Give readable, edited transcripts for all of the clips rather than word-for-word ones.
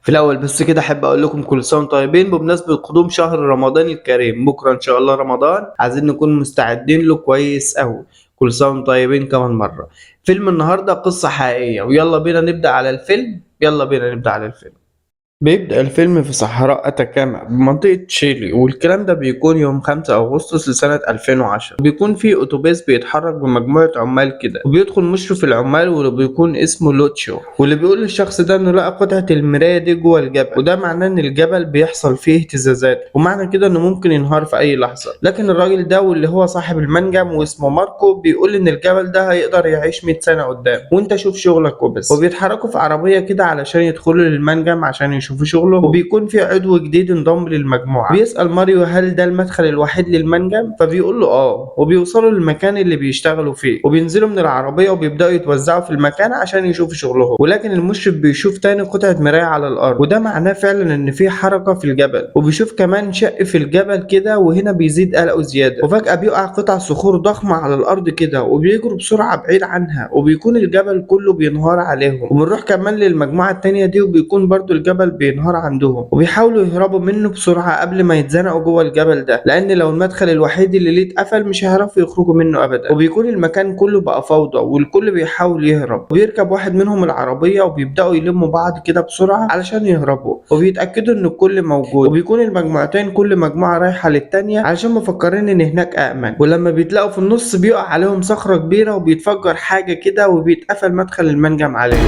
في الأول بس كده أحب أقول لكم كل سنة وانتم طيبين بمناسبة قدوم شهر رمضان الكريم. بكرة إن شاء الله رمضان، عايزين نكون مستعدين له كويس أوي. كل سنة وانتم طيبين كمان مرة. فيلم النهاردة قصة حقيقية، ويلا بينا نبدأ على الفيلم. يلا بينا نبدأ على الفيلم. بيبدأ الفيلم في صحراء أتاكاما بمنطقة تشيلي، والكلام ده بيكون يوم 5 أغسطس لسنة 2010. بيكون في أتوبيس بيتحرك بمجموعة عمال كده، وبيدخل مشرف العمال واللي بيكون اسمه لوتشو، واللي بيقول للشخص ده إنه لقى قطعة المراية دي جوه الجبل، وده معناه إن الجبل بيحصل فيه اهتزازات، ومعنى كده إنه ممكن ينهار في أي لحظة. لكن الراجل ده واللي هو صاحب المنجم واسمه ماركو بيقول إن الجبل ده هيقدر يعيش 100 سنة قدام، وأنت شوف شغلك وبس. وبيتحركوا في عربية كده علشان يدخلوا للمنجم عشان يشوفوا شغله، وبيكون في عضو جديد انضم للمجموعة. بيسأل ماريو هل ده المدخل الوحيد للمنجم، فبيقول له وبيوصلوا للمكان اللي بيشتغلوا فيه، وبينزلوا من العربية وبيبدأوا يتوزعوا في المكان عشان يشوفوا شغلهم. ولكن المشرف بيشوف تاني قطعة مراية على الأرض، وده معناه فعلا إن في حركة في الجبل. وبيشوف كمان شق في الجبل كده، وهنا بيزيد قلقه زيادة. وفجأة بيقع قطع صخور ضخمة على الأرض كده، وبيجروا بسرعة بعيد عنها، وبيكون الجبل كله بينهار عليهم. وبنروح كمان للمجموعة التانية دي، وبيكون برضو الجبل بينهار عندهم، وبيحاولوا يهربوا منه بسرعة قبل ما يتزنقوا جوه الجبل ده، لأن لو المدخل الوحيد اللي ليه اتقفل مش هيعرفوا يخرجوا منه أبدا. وبيكون المكان كله بقى فوضى، والكل بيحاول يهرب. وبيركب واحد منهم العربية، وبيبدأوا يلموا بعض كده بسرعة علشان يهربوا، وبيتأكدوا إن الكل موجود. وبيكون المجموعتين كل مجموعة رايحة للتانية علشان مفكرين إن هناك أأمن. ولما بيتلاقوا في النص بيقع عليهم صخرة كبيرة، وبيتفجر حاجة كده، وبيتقفل مدخل المنجم عليهم.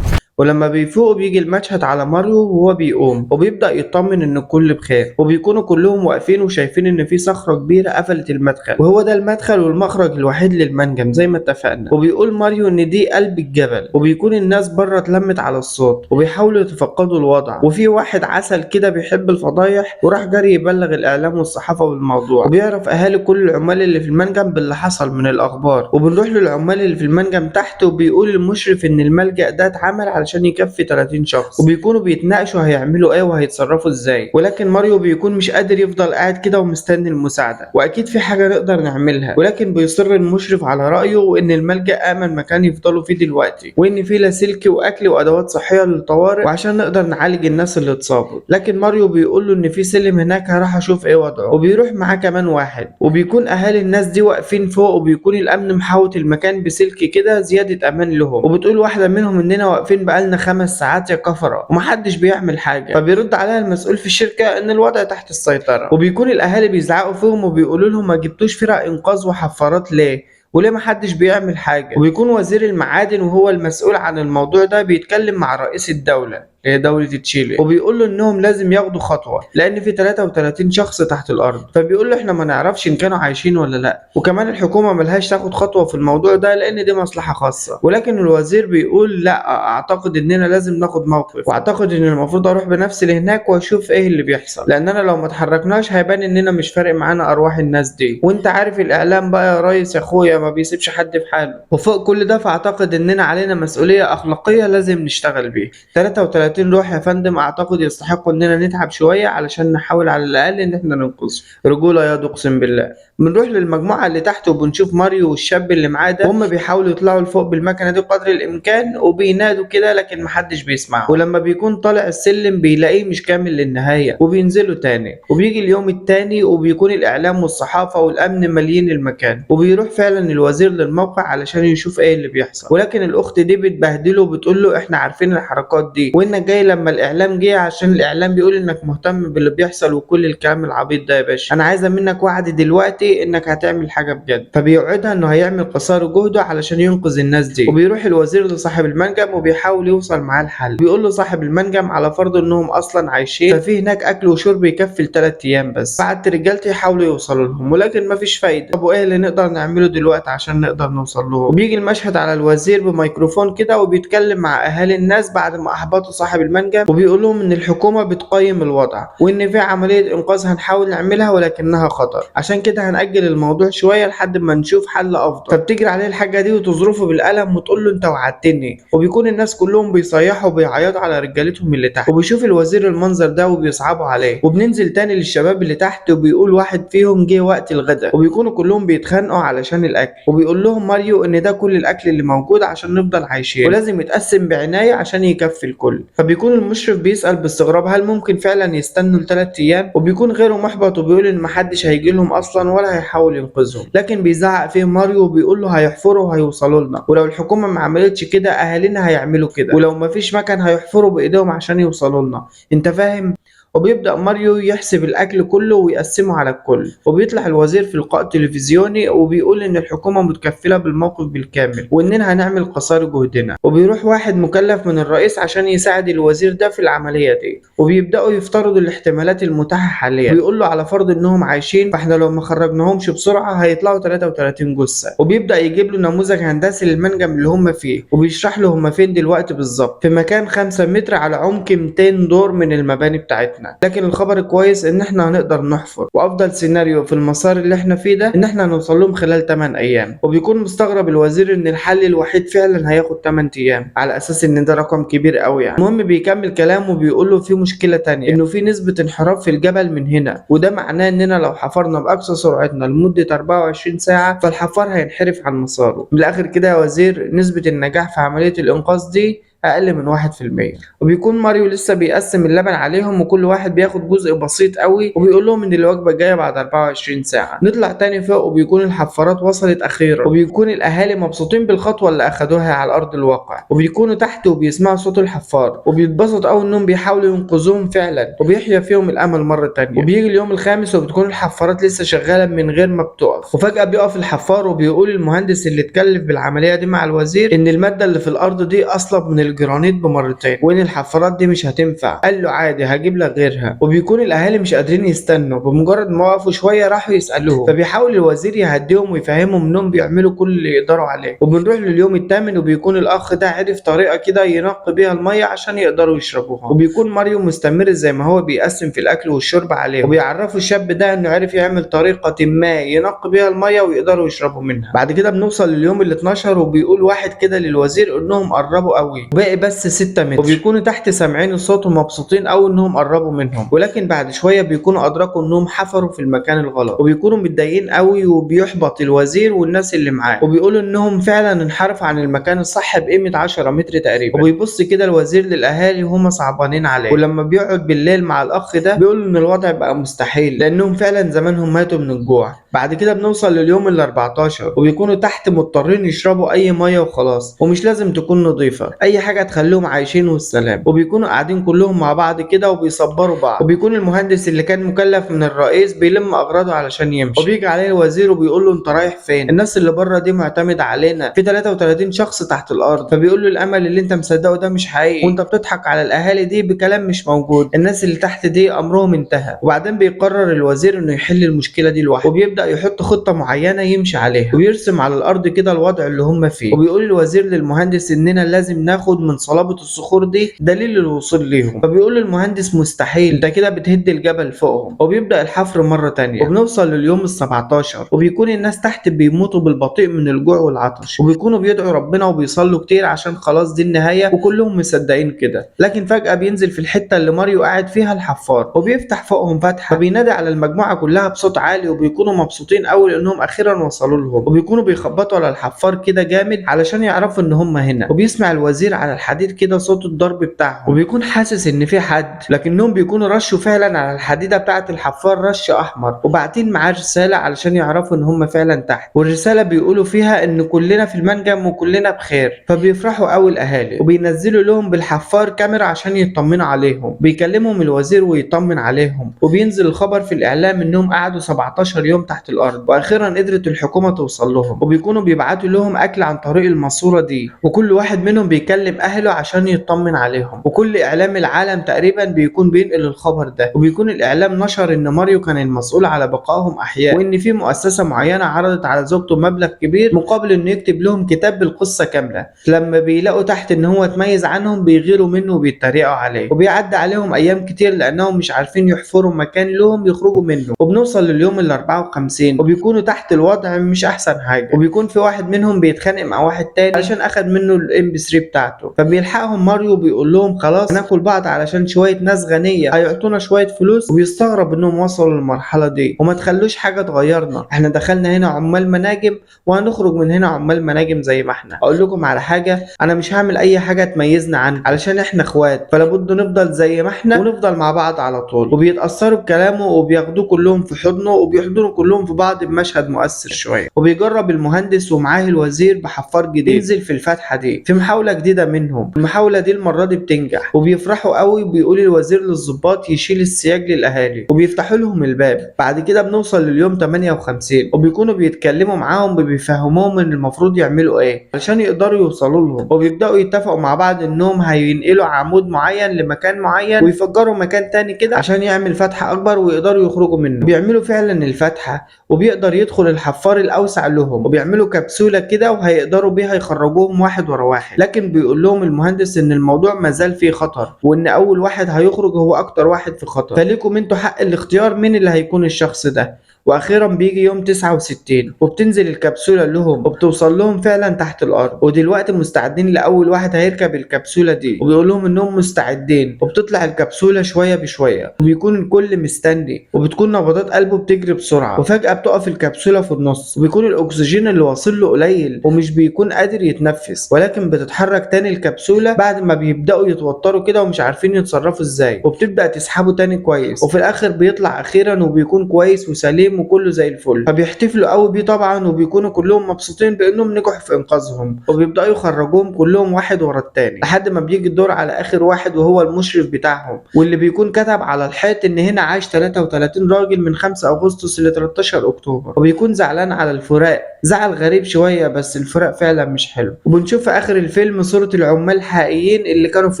ولما بيفوقوا بيجي المشهد على ماريو وهو بيقوم، وبيبدأ يطمن إن الكل بخير. وبيكونوا كلهم واقفين وشايفين إن في صخرة كبيرة قفلت المدخل، وهو ده المدخل والمخرج الوحيد للمنجم زي ما اتفقنا. وبيقول ماريو إن دي قلب الجبل، وبيكون الناس بره اتلمت على الصوت وبيحاولوا يتفقدوا الوضع. وفي واحد عسل كده بيحب الفضايح وراح جري يبلغ الإعلام والصحافة بالموضوع، وبيعرف أهالي كل العمال اللي في المنجم باللي حصل من الأخبار. وبنروح للعمال اللي في المنجم تحت، وبيقول المشرف إن الملجأ ده اتعمل عشان يكفي 30 شخص، وبيكونوا بيتناقشوا هيعملوا ايه وهيتصرفوا ازاي. ولكن ماريو بيكون مش قادر يفضل قاعد كده ومستني المساعدة، واكيد في حاجة نقدر نعملها. ولكن بيصر المشرف على رأيه وان الملجأ امن مكان يفضلوا فيه دلوقتي، وان فيه لاسلكي واكل وادوات صحية للطوارئ وعشان نقدر نعالج الناس اللي اتصابوا. لكن ماريو بيقول له ان في سلم هناك هروح اشوف ايه وضعه، وبيروح معاه كمان واحد. وبيكون اهالي الناس دي واقفين فوق، وبيكون الامن محاوط المكان بسلك كده زيادة امان لهم. وبتقول واحدة منهم اننا واقفين بقالنا 5 ساعات يا كفرة ومحدش بيعمل حاجة. فبيرد عليها المسؤول في الشركة ان الوضع تحت السيطرة. وبيكون الاهالي بيزعقوا فيهم وبيقولوا لهم ما جبتوش فرق انقاذ وحفارات ليه، وليه محدش بيعمل حاجة. وبيكون وزير المعادن وهو المسؤول عن الموضوع ده بيتكلم مع رئيس الدولة اللي هي دولة تشيلي، وبيقول له انهم لازم ياخدوا خطوة لان في 33 شخص تحت الارض. فبيقول له احنا ما نعرفش ان كانوا عايشين ولا لا، وكمان الحكومة ملهاش تاخد خطوة في الموضوع ده لان دي مصلحة خاصة. ولكن الوزير بيقول لا، اعتقد اننا لازم ناخد موقف، واعتقد ان المفروض اروح بنفسي لهناك واشوف ايه اللي بيحصل، لاننا لو ما اتحركناش هيبان اننا مش فارق معانا ارواح الناس دي. وانت عارف الاعلام بقى يا ريس يا اخويا ما بيسيبش حد في حاله. وفوق كل ده فاعتقد اننا علينا مسؤولية اخلاقية لازم نشتغل بيها. 33 روح يا فندم اعتقد يستحقوا اننا نتعب شوية علشان نحاول على الاقل ان احنا ننقذ. رجولة يا اقسم بالله. بنروح للمجموعة اللي تحت، وبنشوف ماريو والشاب اللي معاه ده وهم بيحاولوا يطلعوا لفوق بالمكنة دي قدر الامكان، وبينادوا كده لكن محدش بيسمعه. ولما بيكون طالع السلم بيلاقيه مش كامل للنهاية، وبينزلوا تاني. وبيجي اليوم التاني، وبيكون الاعلام والصحافة والامن مالين المكان، وبيروح فعلا الوزير للموقع علشان يشوف ايه اللي بيحصل. ولكن الاخت دي بتبهدله وبتقول له احنا عارفين الحركات دي، وانك جاي لما الاعلام جه عشان الاعلام بيقول انك مهتم باللي بيحصل وكل الكلام العبيط ده. يا باشا انا عايزه منك وعد دلوقتي انك هتعمل حاجه بجد. فبيوعدها انه هيعمل قصارى جهده علشان ينقذ الناس دي. وبيروح الوزير لصاحب المنجم وبيحاول يوصل معاه الحل. بيقول له صاحب المنجم على فرض انهم اصلا عايشين ففي هناك اكل وشرب يكفي ل3 ايام بس. بعت رجالتي يحاولوا يوصلوا لهم ولكن مفيش فايده. طب وايه اللي نقدر نعمله دلوقتي عشان نقدر نوصل لهم؟ وبيجي المشهد على الوزير بميكروفون كده وبيتكلم مع اهالي الناس بعد ما احبطوا صاحب المنجم، وبيقول لهم ان الحكومه بتقيم الوضع وان في عمليه انقاذ هنحاول نعملها ولكنها خطر، عشان كده نأجل الموضوع شوية لحد ما نشوف حل أفضل. فبتجري عليه الحاجة دي وتظرفه بالقلم وتقول له أنت وعدتني. وبيكون الناس كلهم بيصيحوا وبيعيطوا على رجالتهم اللي تحت. وبيشوف الوزير المنظر ده وبيصعبوا عليه. وبننزل تاني للشباب اللي تحت وبيقول واحد فيهم جه وقت الغداء وبيكونوا كلهم بيتخانقوا علشان الأكل. وبيقول لهم ماريو إن ده كل الأكل اللي موجود عشان نفضل عايشين ولازم يتقسم بعناية عشان يكفي الكل. فبيكون المشرف بيسأل باستغراب هل ممكن فعلا يستنوا ل3 أيام. وبيكون غيره محبط وبيقول إن محدش هيجي لهم أصلا ولا هيحاول ينقذهم. لكن بيزعق فيه ماريو وبيقول له هيحفروا وهيوصلوا لنا، ولو الحكومة ما عملتش كده أهالينا هيعملوا كده، ولو ما فيش مكان هيحفروا بإيديهم عشان يوصلوا لنا. أنت فاهم؟ وبيبدأ ماريو يحسب الأكل كله ويقسمه على الكل. وبيطلع الوزير في لقاء تلفزيوني وبيقول إن الحكومة متكفلة بالموقف بالكامل وإننا هنعمل قصارى جهدنا. وبيروح واحد مكلف من الرئيس عشان يساعد الوزير ده في العملية دي. وبيبدأوا يفترضوا الاحتمالات المتاحة حاليا. ويقول له على فرض إنهم عايشين فإحنا لو ما خرجناهمش بسرعة هيطلعوا 33 جثة. وبيبدأ يجيب له نموذج هندسي للمنجم اللي هم فيه وبيشرح له هم فين دلوقتي بالظبط، في مكان 5 متر على عمق 200 دور من المباني بتاعتنا. لكن الخبر الكويس ان احنا هنقدر نحفر، وافضل سيناريو في المسار اللي احنا فيه ده ان احنا هنوصل لهم خلال 8 ايام. وبيكون مستغرب الوزير ان الحل الوحيد فعلا هياخد 8 ايام على اساس ان ده رقم كبير قوي يعني. المهم بيكمل كلامه وبيقول له في مشكلة تانية، انه في نسبة انحراف في الجبل من هنا، وده معناه اننا لو حفرنا باقصى سرعتنا لمدة 24 ساعة فالحفار هينحرف عن مساره. من الاخر كده يا وزير نسبة النجاح في عملية الانقاذ دي اقل من 1%. وبيكون ماريو لسه بيقسم اللبن عليهم وكل واحد بياخد جزء بسيط قوي وبيقول لهم ان الوجبه جايه بعد 24 ساعه. نطلع تاني فوق وبيكون الحفارات وصلت اخيرا وبيكون الاهالي مبسوطين بالخطوه اللي اخدوها على ارض الواقع. وبيكونوا تحت وبيسمعوا صوت الحفار وبيتبسطوا قوي انهم بيحاولوا ينقذوهم فعلا وبيحيا فيهم الامل مره تانية. وبيجي اليوم الخامس وبتكون الحفارات لسه شغاله من غير ما بتقف. وفجاه بيقف الحفار وبيقول المهندس اللي اتكلف بالعمليه دي مع الوزير ان الماده اللي في الارض دي اصلب من الجرانيت بمرتين وان الحفارات دي مش هتنفع. قال له عادي هجيب لك غيرها. وبيكون الاهالي مش قادرين يستنوا، بمجرد ما وقفوا شويه راحوا يسالوه. فبيحاول الوزير يهديهم ويفهمهم انهم بيعملوا كل اللي يقدروا عليه. وبنروح لليوم الثامن وبيكون الاخ ده عرف طريقه كده ينقي بيها الميه عشان يقدروا يشربوها. وبيكون ماريو مستمر زي ما هو بيقسم في الاكل والشرب عليه. وبيعرفوا الشاب ده انه عرف يعمل طريقه ما ينقي بيها الميه ويقدروا يشربوا منها. بعد كده بنوصل لليوم ال 12 وبيقول واحد كده للوزير انهم قربوا قوي وباقي بس 6 متر. وبيكونوا تحت سامعين الصوت ومبسوطين قوي انهم قربوا منهم. ولكن بعد شويه بيكونوا ادركوا انهم حفروا في المكان الغلط وبيكونوا متضايقين قوي وبيحبط الوزير والناس اللي معاه. وبيقولوا انهم فعلا انحرفوا عن المكان الصح بقيمه 10 متر تقريبا. وبيبص كده الوزير للاهالي وهم صعبانين عليه. ولما بيقعد بالليل مع الاخ ده بيقول ان الوضع بقى مستحيل لانهم فعلا زمانهم ماتوا من الجوع. بعد كده بنوصل لليوم ال 14 وبيكونوا تحت مضطرين يشربوا اي ميه وخلاص، ومش لازم تكون نظيفه، اي حاجه تخليهم عايشين والسلام. وبيكونوا قاعدين كلهم مع بعض كده وبيصبروا بعض. وبيكون المهندس اللي كان مكلف من الرئيس بيلم اغراضه علشان يمشي. وبيجي عليه الوزير وبيقول له انت رايح فين؟ الناس اللي بره دي معتمده علينا، في 33 شخص تحت الارض. فبيقول له الامل اللي انت مصدقه ده مش حقيقي وانت بتضحك على الاهالي دي بكلام مش موجود، الناس اللي تحت دي امرهم انتهى. وبعدين بيقرر الوزير انه يحل المشكله دي لوحده وبيبدا يحط خطه معينه يمشي عليها ويرسم على الارض كده الوضع اللي هم فيه. وبيقول الوزير للمهندس اننا لازم ناخد من صلابه الصخور دي دليل الوصول ليهم. فبيقول المهندس مستحيل، انت كده بتهد الجبل فوقهم. وبيبدا الحفر مره تانية وبنوصل لليوم ال 17 وبيكون الناس تحت بيموتوا بالبطيء من الجوع والعطش. وبيكونوا بيدعوا ربنا وبيصلوا كتير عشان خلاص دي النهايه وكلهم مصدقين كده. لكن فجاه بينزل في الحته اللي ماريو قاعد فيها الحفار وبيفتح فوقهم فتحه فبينادي على المجموعه كلها بصوت عالي. وبيكونوا مبسوطين قوي لانهم اخيرا وصلوا لهم. وبيكونوا بيخبطوا على الحفار كده جامد علشان يعرفوا ان هم هنا. وبيسمع الوزير على الحديد كده صوت الضرب بتاعهم وبيكون حاسس ان في حد، لكنهم بيكونوا رشوا فعلا على الحديده بتاعه الحفار رش احمر وبعتين معاه رساله علشان يعرفوا ان هم فعلا تحت. والرساله بيقولوا فيها ان كلنا في المنجم وكلنا بخير. فبيفرحوا قوي الاهالي وبينزلوا لهم بالحفار كاميرا عشان يطمنوا عليهم. بيكلمهم الوزير ويطمن عليهم وبينزل الخبر في الاعلام انهم قعدوا 17 يوم تحت الارض واخيرا قدرت الحكومه توصل لهم. وبيكونوا بيبعتوا لهم اكل عن طريق الماسوره دي وكل واحد منهم بيكلم اهله عشان يطمن عليهم. وكل اعلام العالم تقريبا بيكون بينقل الخبر ده. وبيكون الاعلام نشر ان ماريو كان المسؤول على بقائهم احياء وان في مؤسسه معينه عرضت على زوجته مبلغ كبير مقابل انه يكتب لهم كتاب بالقصه كامله. لما بيلاقوا تحت ان هو اتميز عنهم بيغيروا منه وبيتريقوا عليه. وبيعدي عليهم ايام كتير لانهم مش عارفين يحفروا مكان لهم يخرجوا منه. وبنوصل لليوم ال 54 50 وبيكونوا تحت الوضع مش احسن حاجه، وبيكون في واحد منهم بيتخانق مع واحد تاني علشان اخد منه الام بي 3 بتاعته، فبيلحقهم ماريو بيقول لهم خلاص هناكل بعض علشان شويه ناس غنيه هيعطونا شويه فلوس، وبيستغرب انهم وصلوا للمرحله دي وما تخلوش حاجه تغيرنا، احنا دخلنا هنا عمال مناجم وهنخرج من هنا عمال مناجم زي ما احنا. اقول لكم على حاجه، انا مش هعمل اي حاجه تميزنا عنه علشان احنا اخوات، فلا بد نفضل زي ما احنا ونفضل مع بعض على طول. وبيتاثروا بكلامه وبياخدوه كلهم في حضنه وبيحضنوا كلهم في بعض بمشهد مؤثر شويه. وبيجرب المهندس ومعاه الوزير بحفار جديد ينزل في الفتحه دي في محاوله جديده منهم، المحاوله دي المره دي بتنجح وبيفرحوا قوي، وبيقول الوزير للضباط يشيل السياج للاهالي وبيفتحوا لهم الباب. بعد كده بنوصل لليوم 58 وبيكونوا بيتكلموا معاهم وبيفهموهم ان المفروض يعملوا ايه علشان يقدروا يوصلوا لهم، وبيبداوا يتفقوا مع بعض انهم هينقلوا عمود معين لمكان معين ويفجروا مكان تاني كده عشان يعمل فتحة اكبر ويقدروا يخرجوا منه. بيعملوا فعلا الفتحة وبيقدر يدخل الحفار الاوسع لهم، وبيعملوا كبسولة كده وهيقدروا بيها يخرجوهم واحد ورا واحد. لكن بيقول لهم المهندس ان الموضوع مازال فيه خطر، وان اول واحد هيخرج هو اكتر واحد في خطر، فليكم انتوا حق الاختيار مين اللي هيكون الشخص ده. واخيرا بيجي يوم 69 وبتنزل الكبسولة لهم وبتوصل لهم فعلا تحت الارض، ودلوقتي مستعدين لاول واحد هيركب الكبسولة دي، وبيقول لهم انهم مستعدين، وبتطلع الكبسولة شوية بشوية وبيكون الكل مستني، وبتكون نبضات قلبه بتجري بسرعة، وفجأة بتقف الكبسولة في النص، وبيكون الاكسجين اللي واصل له قليل ومش بيكون قادر يتنفس، ولكن بتتحرك تاني الكبسولة بعد ما بيبدأوا يتوتروا كده ومش عارفين يتصرفوا ازاي، وبتبدأ تسحبه تاني كويس، وفي الاخر بيطلع اخيرا وبيكون كويس وسليم وكله زي الفل. فبيحتفلوا قوي بيه طبعا، وبيكونوا كلهم مبسوطين بانهم نجحوا في انقاذهم، وبيبداوا يخرجوهم كلهم واحد ورا التاني لحد ما بيجي الدور على اخر واحد وهو المشرف بتاعهم، واللي بيكون كتب على الحيط ان هنا عاش 33 راجل من 5 اغسطس ل 13 اكتوبر، وبيكون زعلان على الفراق، زعل غريب شويه بس الفراق فعلا مش حلو. وبنشوف في اخر الفيلم صورة العمال الحقيقيين اللي كانوا في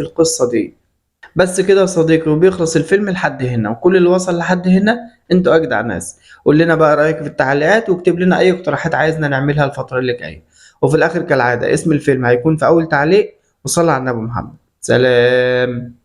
القصة دي. بس كده يا صديقي، وبيخلص الفيلم لحد هنا، وكل اللي وصل لحد هنا انتوا اجدع ناس. قول لنا بقى رايك في التعليقات، واكتب لنا اي اقتراحات عايزنا نعملها الفتره اللي جايه. وفي الاخر كالعاده اسم الفيلم هيكون في اول تعليق. وصلى على النبي محمد. سلام.